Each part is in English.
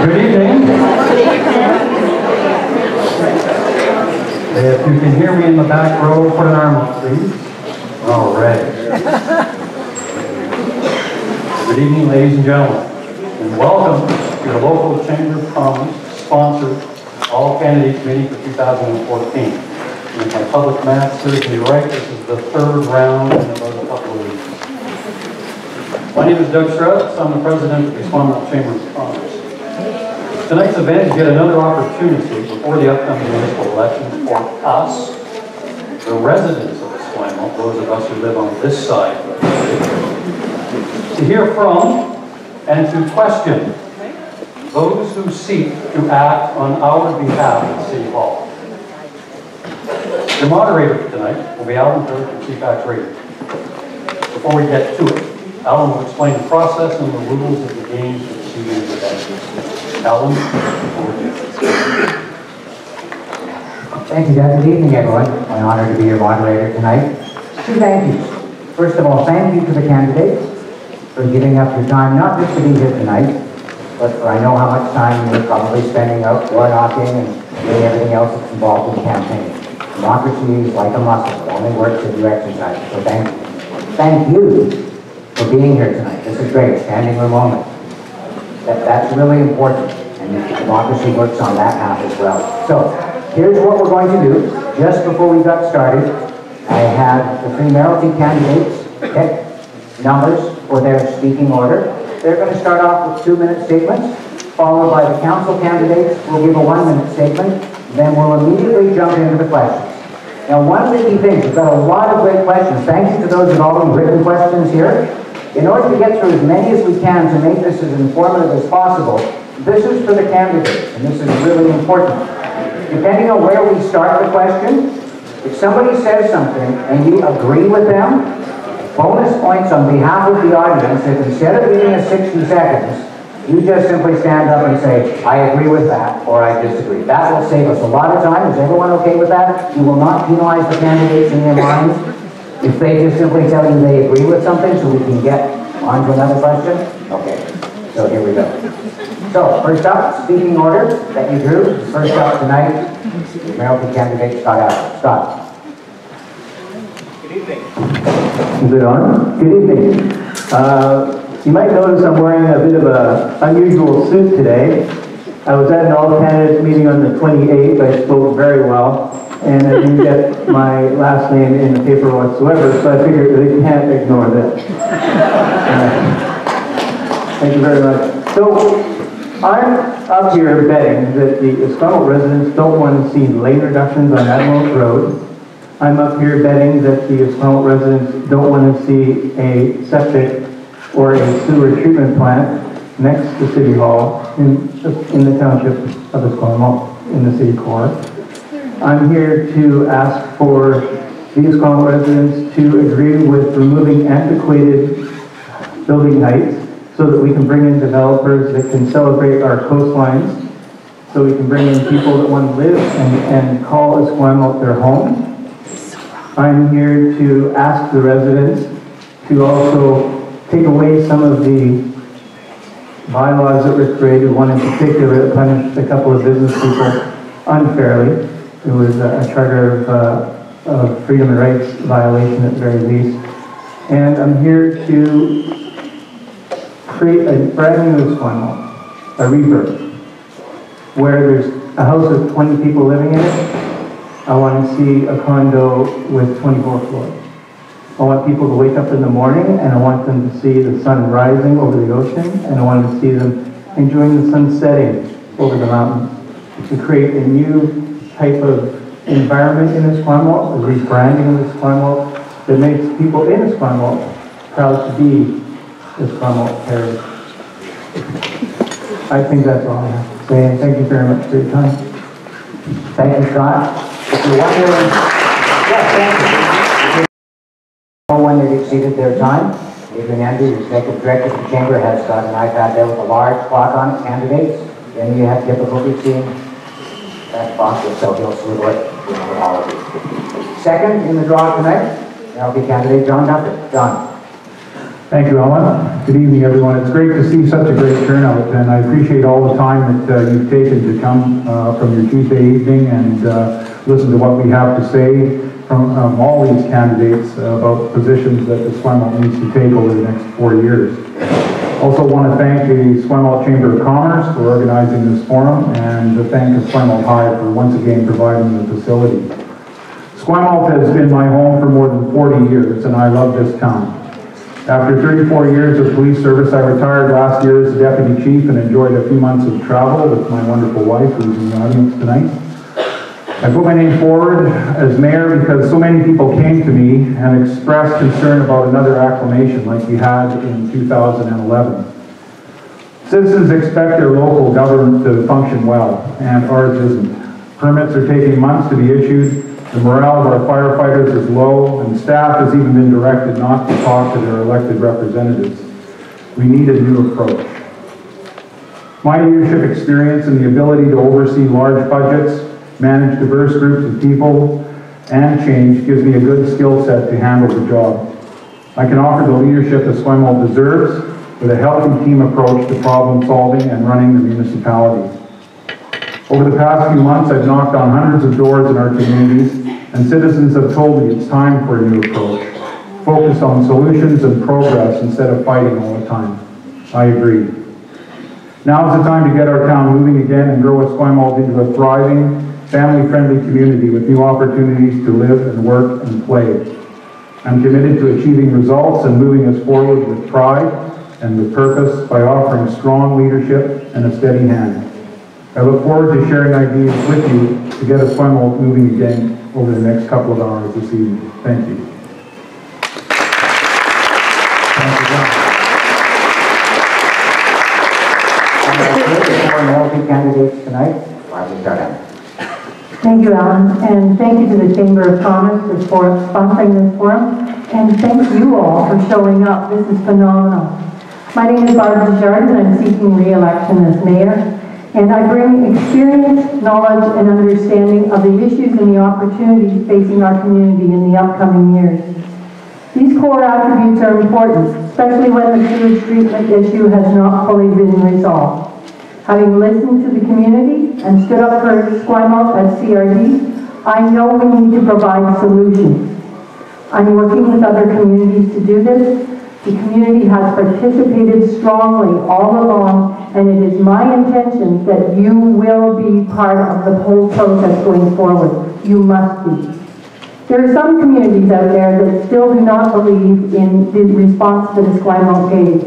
Good evening. If you can hear me in the back row, put an arm up, please. All right. Good evening, ladies and gentlemen, and welcome to your local Chamber of Commerce sponsored All Candidates meeting for 2014. And if my public math serves me right, this is the third round in about a couple of weeks. My name is Doug Strauss. I'm the president of the Esquimalt Chamber of Commerce. Tonight's event is yet another opportunity before the upcoming municipal elections for us, the residents of Esquimalt, those of us who live on this side, to hear from and to question those who seek to act on our behalf at City Hall. The moderator for tonight will be Alan Kirk from CFAX Radio. Before we get to it, Alan will explain the process and the rules of the game for this evening's event. Alan, over to you. Thank you, Doug. Good evening, everyone. My honor to be your moderator tonight. Two thank yous. First of all, thank you to the candidates for giving up your time, not just to be here tonight, but for I know how much time you're probably spending out door knocking and doing everything else that's involved in campaigning. Democracy is like a muscle. It only works if you exercise it. So thank you. Thank you for being here tonight. This is great. Standing room only. That's really important. And democracy works on that half as well. So here's what we're going to do. Just before we got started, I had the three mayoralty candidates pick numbers for their speaking order. They're going to start off with 2-minute statements, followed by the council candidates who will give a 1-minute statement. Then we'll immediately jump into the questions. Now, one of the key things, we've got a lot of great questions. Thank you to those who've already written questions here. In order to get through as many as we can to make this as informative as possible, this is for the candidates, and this is really important. Depending on where we start the question, if somebody says something and you agree with them, bonus points on behalf of the audience if instead of giving us 60 seconds, you just simply stand up and say, I agree with that, or I disagree. That will save us a lot of time. Is everyone okay with that? You will not penalize the candidates in their minds if they just simply tell you they agree with something so we can get on to another question? Okay, so here we go. So, first up, speaking order that you drew. First up tonight, the mayoralty candidate, Scott Adams. Scott. Good evening. Good on. Good evening. You might notice I'm wearing a bit of an unusual suit today. I was at an All Candidates meeting on the 28th. I spoke very well, and I didn't get my last name in the paper whatsoever, so I figured they can't ignore this. Thank you very much. So, I'm up here betting that the Esquimalt residents don't want to see lane reductions on Esquimalt Road. I'm up here betting that the Esquimalt residents don't want to see a septic or a sewer treatment plant next to City Hall in the township of Esquimalt, in the city core. I'm here to ask for the Esquimalt residents to agree with removing antiquated building heights so that we can bring in developers that can celebrate our coastlines, so we can bring in people that want to live and call Esquimalt their home. I'm here to ask the residents to also take away some of the bylaws that were created, one in particular that punished a couple of business people unfairly. It was a charter of freedom and rights violation at the very least. And I'm here to create a brand new Esquimalt, a rebirth, where there's a house with 20 people living in it. I want to see a condo with 24 floors. I want people to wake up in the morning, and I want them to see the sun rising over the ocean, and I want to see them enjoying the sun setting over the mountains. To create a new type of environment in Esquimalt, a rebranding of Esquimalt that makes people in Esquimalt proud to be Esquimalt heritage. I think that's all I have to say, and thank you very much for your time. Thank you, Scott. If you're wondering, yes, thank you. When they've exceeded their time, Adrian Andrew, the executive director of the chamber, has got an iPad there with a large clock on it, candidates. Any of you have difficulty seeing that box, so he'll swivel it for all of you. Second in the draw tonight, that'll be candidate John Duffy. John. Thank you, Ellen. Good evening, everyone. It's great to see such a great turnout, and I appreciate all the time that you've taken to come from your Tuesday evening and listen to what we have to say from all these candidates about positions that the Esquimalt needs to take over the next 4 years. Also want to thank the Esquimalt Chamber of Commerce for organizing this forum, and to thank Esquimalt High for once again providing the facility. Esquimalt has been my home for more than 40 years, and I love this town. After 34 years of police service, I retired last year as a deputy chief and enjoyed a few months of travel with my wonderful wife, who's in the audience tonight. I put my name forward as mayor because so many people came to me and expressed concern about another acclamation like we had in 2011. Citizens expect their local government to function well, and ours isn't. Permits are taking months to be issued. The morale of our firefighters is low, and staff has even been directed not to talk to their elected representatives. We need a new approach. My leadership experience and the ability to oversee large budgets, manage diverse groups of people, and change gives me a good skill set to handle the job. I can offer the leadership Esquimalt deserves with a healthy team approach to problem solving and running the municipality. Over the past few months, I've knocked on hundreds of doors in our communities, and citizens have told me it's time for a new approach, focused on solutions and progress instead of fighting all the time. I agree. Now is the time to get our town moving again and grow Esquimalt into a thriving, family-friendly community with new opportunities to live and work and play. I'm committed to achieving results and moving us forward with pride and with purpose by offering strong leadership and a steady hand. I look forward to sharing ideas with you to get Esquimalt moving again over the next couple of hours this evening. Thank you. Thank you, John. And all the candidates tonight, Barbara Jardine. Thank you, Alan, and thank you to the Chamber of Commerce for sponsoring this forum, and thank you all for showing up. This is phenomenal. My name is Barbara Jardine, and I'm seeking re-election as mayor. And I bring experience, knowledge, and understanding of the issues and the opportunities facing our community in the upcoming years. These core attributes are important, especially when the sewage treatment issue has not fully been resolved. Having listened to the community and stood up for Esquimalt at CRD, I know we need to provide solutions. I'm working with other communities to do this. The community has participated strongly all along, and it is my intention that you will be part of the whole process going forward. You must be. There are some communities out there that still do not believe in the response that Esquimalt gave,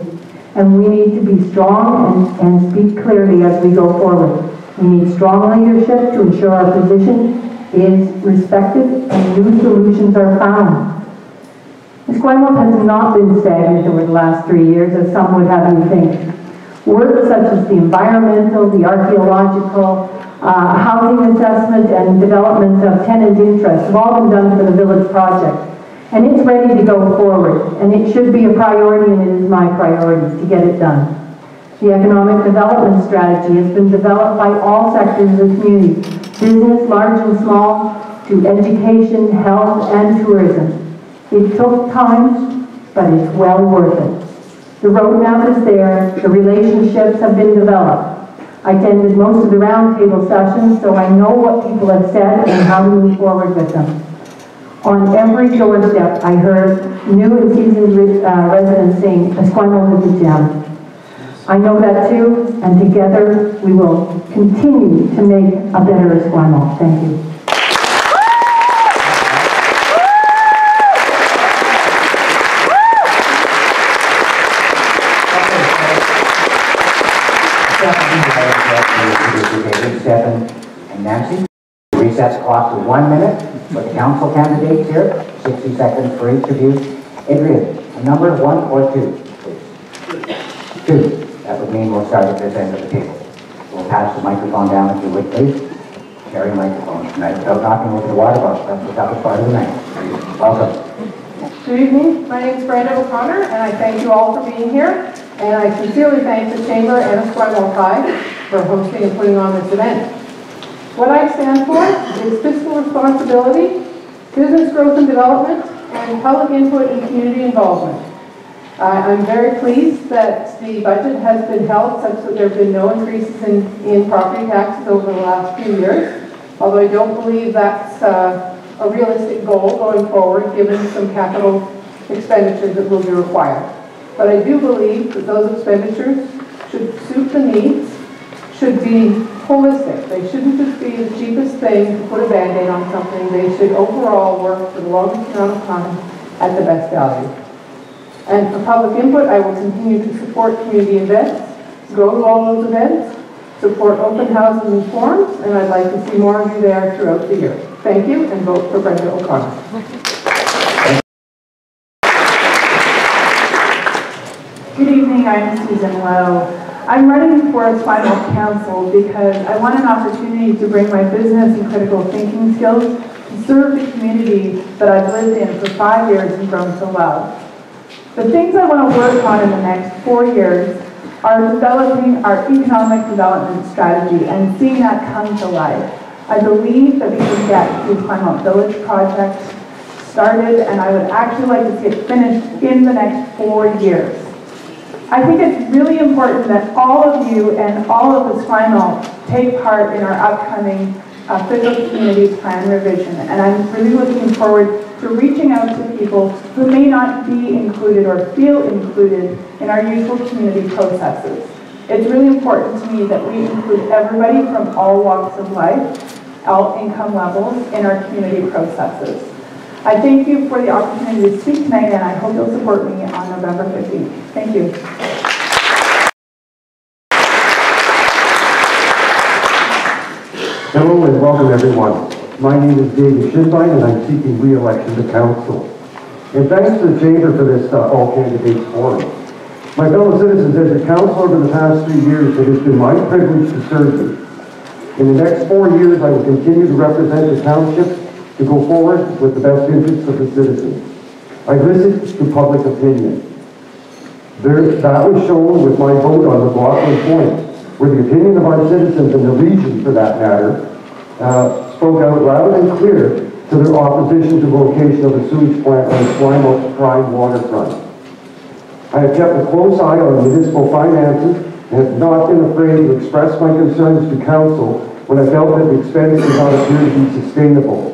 and we need to be strong and speak clearly as we go forward. We need strong leadership to ensure our position is respected and new solutions are found. Esquimalt has not been stagnant over the last 3 years, as some would have you think. Work such as the environmental, the archaeological, housing assessment and development of tenant interests have all been done for the village project. And it's ready to go forward, and it should be a priority, and it is my priority to get it done. The economic development strategy has been developed by all sectors of the community, business, large and small, to education, health, and tourism. It took time, but it's well worth it. The roadmap is there, the relationships have been developed. I attended most of the roundtable sessions, so I know what people have said and how to move forward with them. On every doorstep, I heard new and seasoned residents saying, Esquimalt is a gem. I know that too, and together we will continue to make a better Esquimalt. Thank you. Stephen and Nancy. Recess clock to 1 minute for the council candidates here. 60 seconds for each of you. Adrian, a number 1 or 2, please. 2. That would mean we'll start at this end of the table. We'll pass the microphone down if you would, please. Carry microphones tonight without knocking over the water bottle. That's the toughest part of the night. Welcome. Good evening. My name is Brenda O'Connor, and I thank you all for being here. And I sincerely thank the Chamber and Esquimalt High for hosting and putting on this event. What I stand for is fiscal responsibility, business growth and development, and public input and community involvement. I'm very pleased that the budget has been held such that there have been no increases in property taxes over the last few years, although I don't believe that's a realistic goal going forward given some capital expenditures that will be required. But I do believe that those expenditures should suit the needs, should be holistic. They shouldn't just be the cheapest thing to put a Band-Aid on something. They should overall work for the longest amount of time at the best value. And for public input, I will continue to support community events, go to all those events, support open houses and forums, and I'd like to see more of you there throughout the year. Thank you, and vote for Brenda O'Connor. Good evening, I'm Susan Lowe. I'm running for Esquimalt Council because I want an opportunity to bring my business and critical thinking skills to serve the community that I've lived in for 5 years and grown to love. The things I want to work on in the next 4 years are developing our economic development strategy and seeing that come to life. I believe that we can get the Esquimalt Village project started, and I would actually like to see it finished in the next 4 years. I think it's really important that all of you and all of Esquimalt take part in our upcoming official community plan revision, and I'm really looking forward to reaching out to people who may not be included or feel included in our usual community processes. It's really important to me that we include everybody from all walks of life, all income levels in our community processes. I thank you for the opportunity to speak tonight, and I hope you'll support me on November 15th. Thank you. Hello and welcome everyone. My name is David Shinbine and I'm seeking re-election to council. And thanks to the Chamber for this All Candidates Forum. My fellow citizens, as a councillor over the past 3 years, it has been my privilege to serve you. In the next 4 years, I will continue to represent the township to go forward with the best interests of the citizens. I listened to public opinion. That was shown with my vote on the Blockland Point, where the opinion of our citizens in the region, for that matter, spoke out loud and clear to their opposition to the location of the sewage plant on Esquimalt's prime waterfront. I have kept a close eye on municipal finances and have not been afraid to express my concerns to council when I felt that the expense did not appear to be sustainable.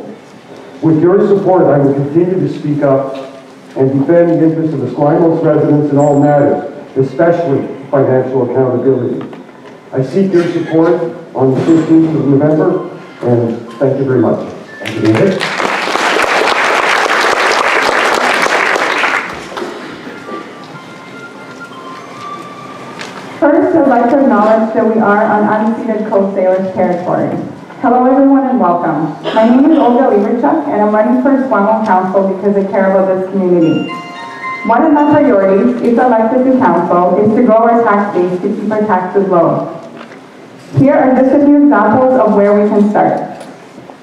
With your support, I will continue to speak up and defend the interests of Esquimalt's residents in all matters, especially financial accountability. I seek your support on the 15th of November, and thank you very much. Thank you, David. First, I'd like to acknowledge that we are on unceded Coast Salish territory. Hello everyone and welcome. My name is Olga Lieberchuk and I'm running for Esquimalt Council because I care about this community. One of my priorities, if elected to council, is to grow our tax base to keep our taxes low. Here are just a few examples of where we can start.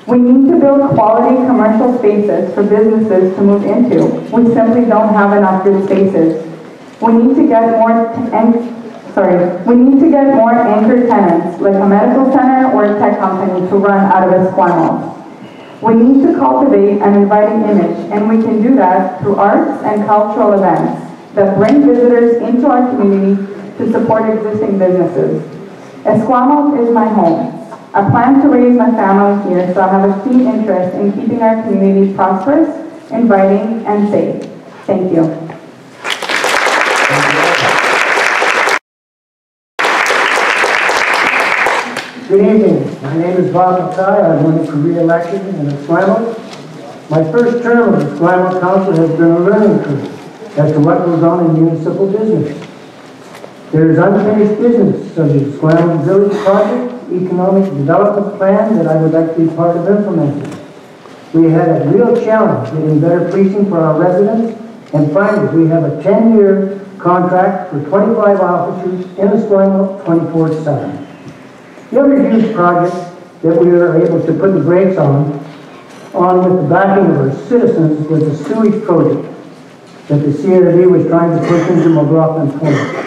We need to build quality commercial spaces for businesses to move into. We simply don't have enough good spaces. We need to get more anchor tenants, like a medical center or a tech company, to run out of Esquimalt. We need to cultivate an inviting image, and we can do that through arts and cultural events that bring visitors into our community to support existing businesses. Esquimalt is my home. I plan to raise my family here, so I have a keen interest in keeping our community prosperous, inviting, and safe. Thank you. Good evening. My name is Bob Mackay. I'm running for re-election in Esquimalt. My first term of Esquimalt Council has been a learning curve as to what goes on in municipal business. There is unfinished business, such as Esquimalt Village project, economic development plan that I would like to be part of implementing. We had a real challenge getting better policing for our residents, and finally we have a 10-year contract for 25 officers in Esquimalt 24/7. The other huge project that we were able to put the brakes on with the backing of our citizens, was the sewage project that the CRD was trying to push into McLaughlin Point.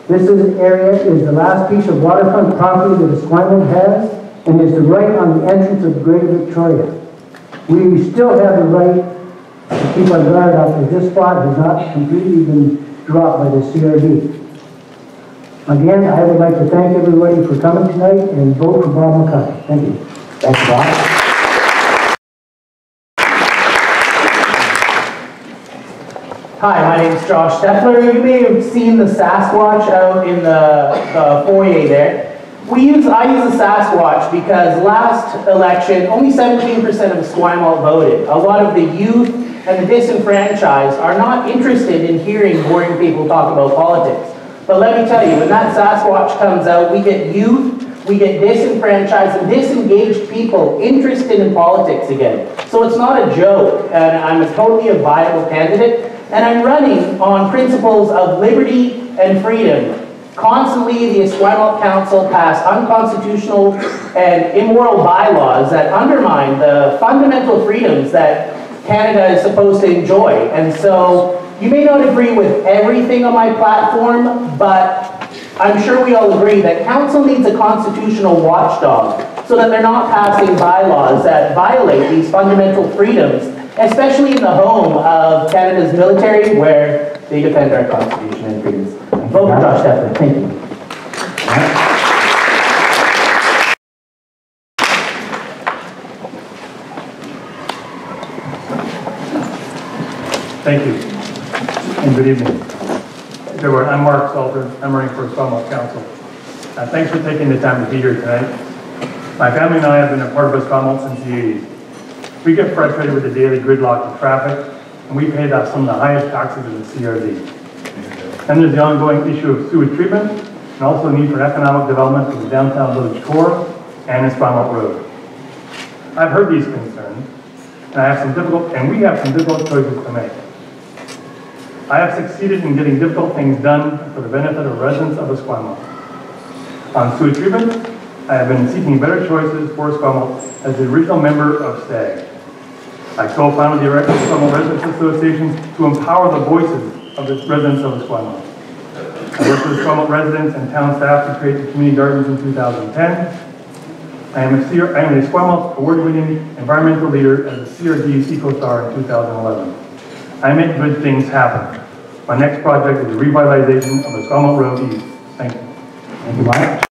This area is the last piece of waterfront property that Esquimalt has, and is the right on the entrance of Greater Victoria. We still have the right to keep our guard up, as this spot has not completely been dropped by the CRD. Again, I would like to thank everybody for coming tonight and vote for Bob McCarthy. Thank you. Thank you, Bob. Hi, my name is Josh Steffler. You may have seen the Sasquatch out in the foyer there. I use the Sasquatch because last election, only 17% of Esquimalt voted. A lot of the youth and the disenfranchised are not interested in hearing boring people talk about politics. But let me tell you, when that Sasquatch comes out, we get youth, we get disenfranchised and disengaged people interested in politics again. So it's not a joke, and I'm totally a viable candidate. And I'm running on principles of liberty and freedom. Constantly, the Esquimalt Council passed unconstitutional and immoral bylaws that undermine the fundamental freedoms that Canada is supposed to enjoy. And so, you may not agree with everything on my platform, but I'm sure we all agree that Council needs a constitutional watchdog so that they're not passing bylaws that violate these fundamental freedoms, especially in the home of Canada's military, where they defend our Constitution and freedoms. Vote for Josh Steffler. Thank you. Thank you, and good evening. I'm Mark Salter. I'm running for Esquimalt Council. Thanks for taking the time to be here tonight. My family and I have been a part of Esquimalt since the 80s. We get frustrated with the daily gridlock of traffic, and we pay some of the highest taxes in the CRD. Then there's the ongoing issue of sewage treatment, and also the need for economic development of the downtown village core and Esquimalt Road. I've heard these concerns, and we have some difficult choices to make. I have succeeded in getting difficult things done for the benefit of residents of Esquimalt. On sewage treatment, I have been seeking better choices for Esquimalt as the original member of STAG. I co-founded the Esquimalt Residents Association to empower the voices of the residents of Esquimalt. I worked with Esquimalt residents and town staff to create the community gardens in 2010. I am the Esquimalt award-winning environmental leader as the CRD's EcoStar in 2011. I make good things happen. My next project is the revitalization of Esquimalt Road East. Thank you. Thank you, Mike.